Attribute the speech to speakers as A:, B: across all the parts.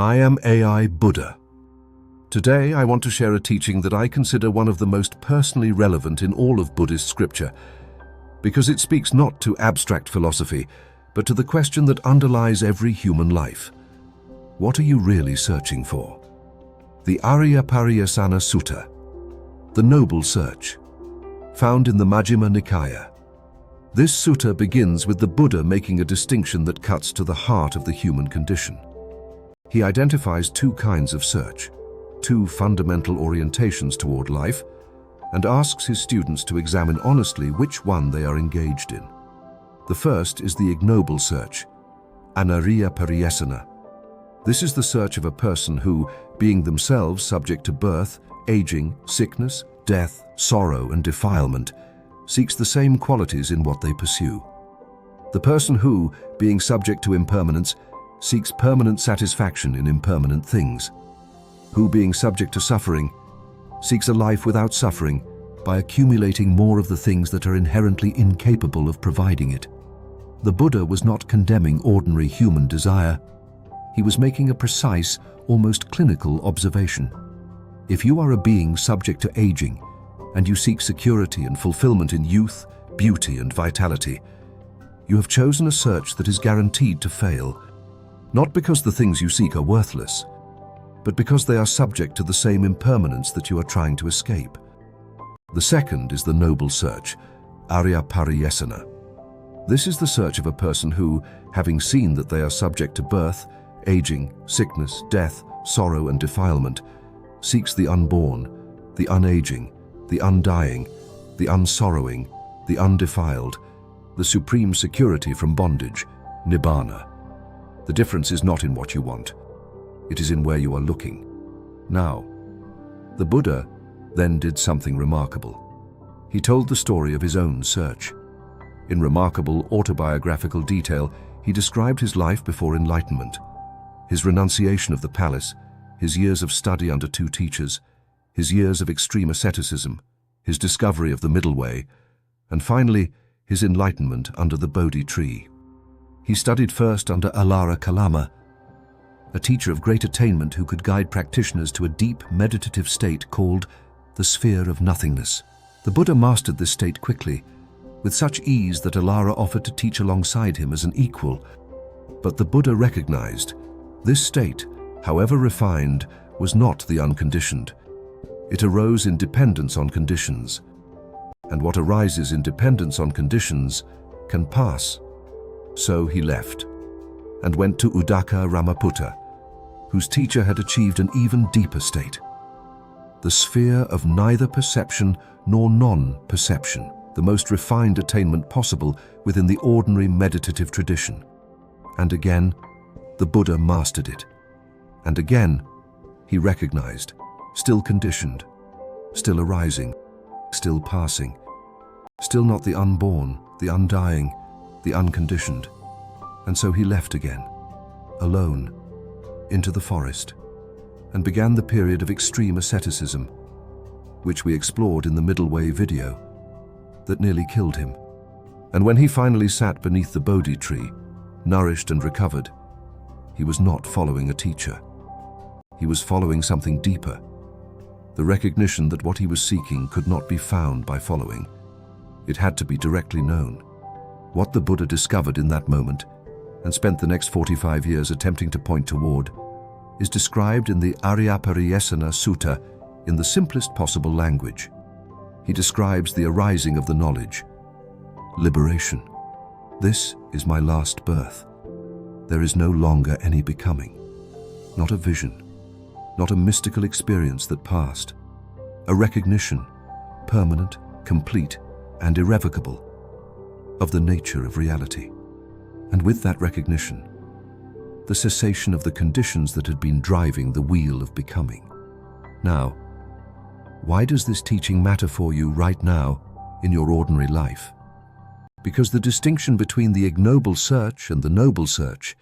A: I am AI Buddha. Today I want to share a teaching that I consider one of the most personally relevant in all of Buddhist scripture, because it speaks not to abstract philosophy, but to the question that underlies every human life. What are you really searching for? The Ariyapariyesana Sutta, the Noble Search, found in the Majjhima Nikaya. This sutta begins with the Buddha making a distinction that cuts to the heart of the human condition. He identifies two kinds of search, two fundamental orientations toward life, and asks his students to examine honestly which one they are engaged in. The first is the ignoble search, Ariyapariyesana. This is the search of a person who, being themselves subject to birth, aging, sickness, death, sorrow, and defilement, seeks the same qualities in what they pursue. The person who, being subject to impermanence, seeks permanent satisfaction in impermanent things, who, being subject to suffering, seeks a life without suffering by accumulating more of the things that are inherently incapable of providing it. The Buddha was not condemning ordinary human desire. He was making a precise, almost clinical observation. If you are a being subject to aging, and you seek security and fulfillment in youth, beauty, and vitality, you have chosen a search that is guaranteed to fail, not because the things you seek are worthless, but because they are subject to the same impermanence that you are trying to escape. The second is the noble search, Ariyapariyesana. This is the search of a person who, having seen that they are subject to birth, aging, sickness, death, sorrow, and defilement, seeks the unborn, the unaging, the undying, the unsorrowing, the undefiled, the supreme security from bondage, nibbana. The difference is not in what you want. It is in where you are looking. Now, the Buddha then did something remarkable. He told the story of his own search. In remarkable autobiographical detail, he described his life before enlightenment, his renunciation of the palace, his years of study under two teachers, his years of extreme asceticism, his discovery of the middle way, and finally, his enlightenment under the Bodhi tree. He studied first under Āḷāra Kālāma, a teacher of great attainment who could guide practitioners to a deep meditative state called the sphere of nothingness. The Buddha mastered this state quickly, with such ease that Āḷāra offered to teach alongside him as an equal. But the Buddha recognized this state, however refined, was not the unconditioned. It arose in dependence on conditions, and what arises in dependence on conditions can pass. So he left, and went to Uddaka Rāmaputta, whose teacher had achieved an even deeper state, the sphere of neither perception nor non-perception, the most refined attainment possible within the ordinary meditative tradition. And again, the Buddha mastered it. And again, he recognized, still conditioned, still arising, still passing, still not the unborn, the undying, the unconditioned. And so he left again, alone, into the forest, and began the period of extreme asceticism, which we explored in the Middle Way video, that nearly killed him. And when he finally sat beneath the Bodhi tree, nourished and recovered, he was not following a teacher. He was following something deeper, the recognition that what he was seeking could not be found by following. It had to be directly known. What the Buddha discovered in that moment, and spent the next 45 years attempting to point toward, is described in the Ariyapariyesana Sutta in the simplest possible language. He describes the arising of the knowledge, liberation. This is my last birth. There is no longer any becoming, not a vision, not a mystical experience that passed, a recognition, permanent, complete, and irrevocable, of the nature of reality. And with that recognition, the cessation of the conditions that had been driving the wheel of becoming. Now, why does this teaching matter for you right now in your ordinary life? Because the distinction between the ignoble search and the noble search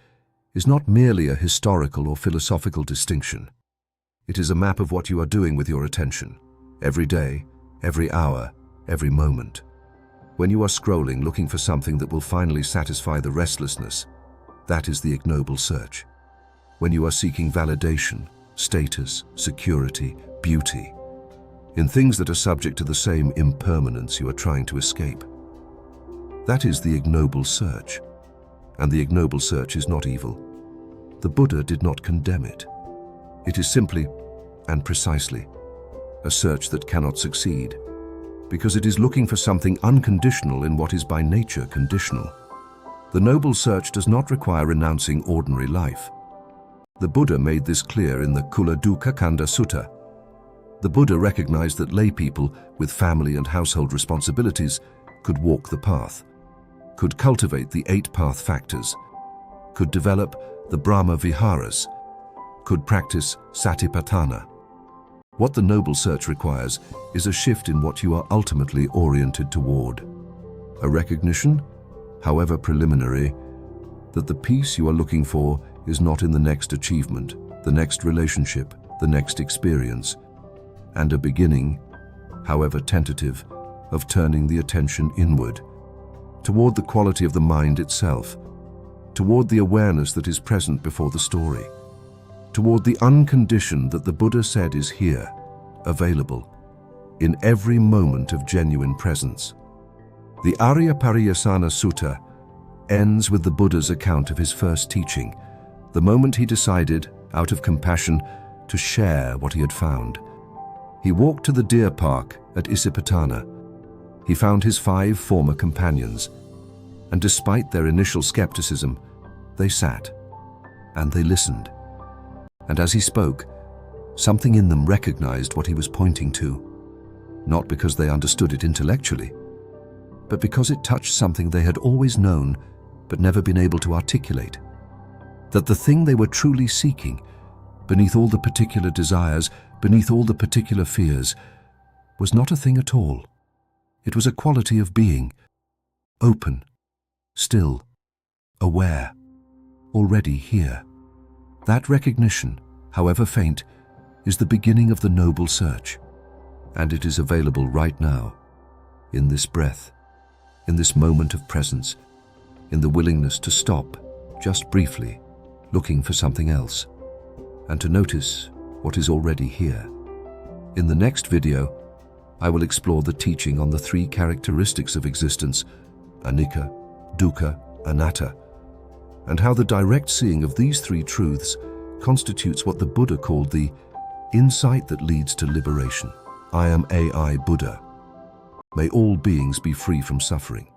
A: is not merely a historical or philosophical distinction. It is a map of what you are doing with your attention, every day, every hour, every moment. When you are scrolling, looking for something that will finally satisfy the restlessness, that is the ignoble search. when you are seeking validation, status, security, beauty, in things that are subject to the same impermanence you are trying to escape. That is the ignoble search, and the ignoble search is not evil. The Buddha did not condemn it. It is simply, and precisely, a search that cannot succeed, because it is looking for something unconditional in what is by nature conditional. The noble search does not require renouncing ordinary life. The Buddha made this clear in the Uddaka Rāmaputta Sutta. The Buddha recognized that lay people with family and household responsibilities could walk the path, could cultivate the 8 path factors, could develop the Brahma Viharas, could practice Satipatthana. What the noble search requires is a shift in what you are ultimately oriented toward. A recognition, however preliminary, that the peace you are looking for is not in the next achievement, the next relationship, the next experience, and a beginning, however tentative, of turning the attention inward, toward the quality of the mind itself, toward the awareness that is present before the story, toward the unconditioned that the Buddha said is here, available, in every moment of genuine presence. The Ariyapariyesana Sutta ends with the Buddha's account of his first teaching, the moment he decided, out of compassion, to share what he had found. He walked to the deer park at Isipatana. He found his 5 former companions, and despite their initial skepticism, they sat and they listened. And as he spoke, something in them recognized what he was pointing to, not because they understood it intellectually, but because it touched something they had always known but never been able to articulate. That the thing they were truly seeking, beneath all the particular desires, beneath all the particular fears, was not a thing at all. It was a quality of being, open, still, aware, already here. That recognition, however faint, is the beginning of the noble search, and it is available right now, in this breath, in this moment of presence, in the willingness to stop, just briefly, looking for something else, and to notice what is already here. In the next video, I will explore the teaching on the 3 characteristics of existence, anicca, dukkha, anatta, and how the direct seeing of these 3 truths constitutes what the Buddha called the insight that leads to liberation. I am AI Buddha. May all beings be free from suffering.